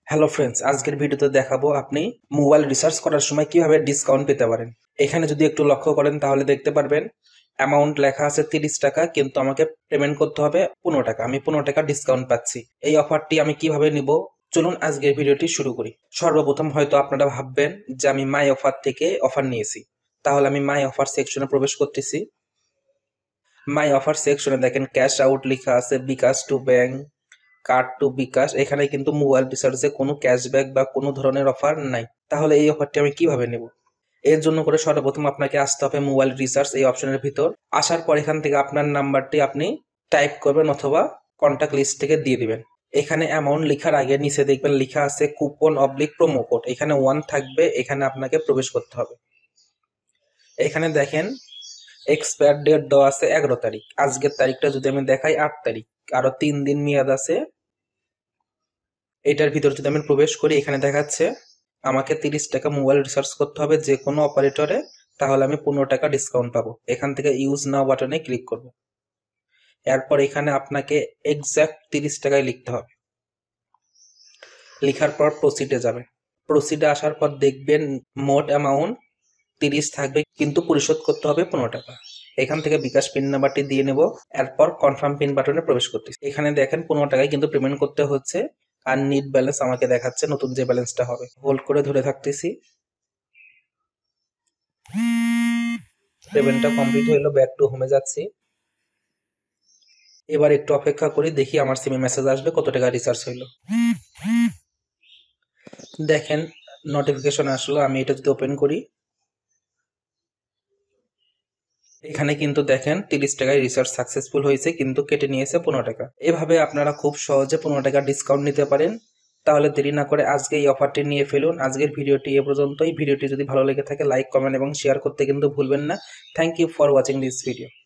Hello friends, আজকের ভিডিওতে দেখাবো আপনি মোবাইল রিসার্চ করার সময় কিভাবে ডিসকাউন্ট পেতে পারেন। এখানে যদি একটু লক্ষ্য করেন তাহলে দেখতে পারবেন অ্যামাউন্ট লেখা আছে 30 টাকা, কিন্তু আমাকে পেমেন্ট করতে হবে 15 টাকা। আমি 15 টাকা ডিসকাউন্ট পাচ্ছি। এই অফারটি আমি কিভাবে নিব, চলুন আজকের ভিডিওটি শুরু করি। সর্বপ্রথম হয়তো আপনারা ভাববেন যে আমি মাই অফার থেকে অফার নিয়েছি, তাহলে আমি মাই অফার সেকশনে প্রবেশ করতেছি। মাই অফার সেকশনে দেখেন ক্যাশ আউট লেখা আছে, বিকাশ টু ব্যাংক, কার্ড টু বিকাশ। এখানে কিন্তু মোবাইল রিচার্জে কোনো ক্যাশব্যাক বা কোনো ধরনের অফার নাই। তাহলে এই অফারটি আমি কিভাবে নেব? এর জন্য করে সর্বপ্রথম আপনাকে আসতে হবে মোবাইল রিচার্জ এই অপশনের ভিতর। আসার পর এখান থেকে আপনার নাম্বারটি আপনি টাইপ করবেন অথবা কন্ট্যাক্ট লিস্ট থেকে দিয়ে দিবেন। এখানে অ্যামাউন্ট লেখার আগে নিচে দেখবেন লেখা আছে কুপন অবলিক প্রোমো কোড। এখানে 1 থাকবে, এখানে আপনাকে প্রবেশ করতে হবে। এখানে দেখেন এক্সপায়ার ডেট দেওয়া আছে 11 তারিখ। আজকের তারিখটা যদি আমি দেখাই 8 তারিখ, আরো 3 দিন মেয়াদ আছে। এটার ভিতর যদি আমি প্রবেশ করি, এখানে দেখাচ্ছে আমাকে 30 টাকা মোবাইল রিচার্জ করতে হবে যে কোনো অপারেটরে, তাহলে আমি 15 টাকা ডিসকাউন্ট পাবো। এখান থেকে ইউজ নাও বাটনে ক্লিক করব। এরপর এখানে আপনাকে এক্সাক্ট 30 টাকায় লিখতে হবে। লেখার পর প্রসিডে যাবে। প্রসিডে আসার পর দেখবেন মোট অ্যামাউন্ট 30 থাকবে, কিন্তু পরিশোধ করতে হবে 15 টাকা। এখান থেকে বিকাশ পিন নাম্বারটি দিয়ে নেব। এরপর কনফার্ম পিন বাটনে প্রবেশ করতেছি। এখানে দেখেন 15 টাকায় কিন্তু পেমেন্ট করতে হচ্ছে। আর নিট ব্যালেন্স আমাকে দেখাচ্ছে নতুন যে ব্যালেন্সটা হবে। হোল্ড করে ধরে থাকতেছি। পেমেন্টটা কমপ্লিট হইলো, ব্যাক টু হোমে যাচ্ছি। এবার একটু অপেক্ষা করি, দেখি আমার সিমে মেসেজ আসবে কত টাকা রিচার্জ হইলো। দেখেন নোটিফিকেশন আসলো। আমি এটা যদি ওপেন করি, এখানে কিন্তু দেখেন 30 টাকায় রিচার্জ সাকসেসফুল হয়েছে, কিন্তু কেটে নিয়েছে 15 টাকা। এভাবে আপনারা খুব সহজে 15 টাকা ডিসকাউন্ট নিতে পারেন। তাহলে দেরি না করে আজকে এই অফারটি নিয়ে ফেলুন। আজকের ভিডিওটি এ পর্যন্তই। ভিডিওটি যদি ভালো লেগে থাকে লাইক, কমেন্ট এবং শেয়ার করতে কিন্তু ভুলবেন না। Thank you for watching this video.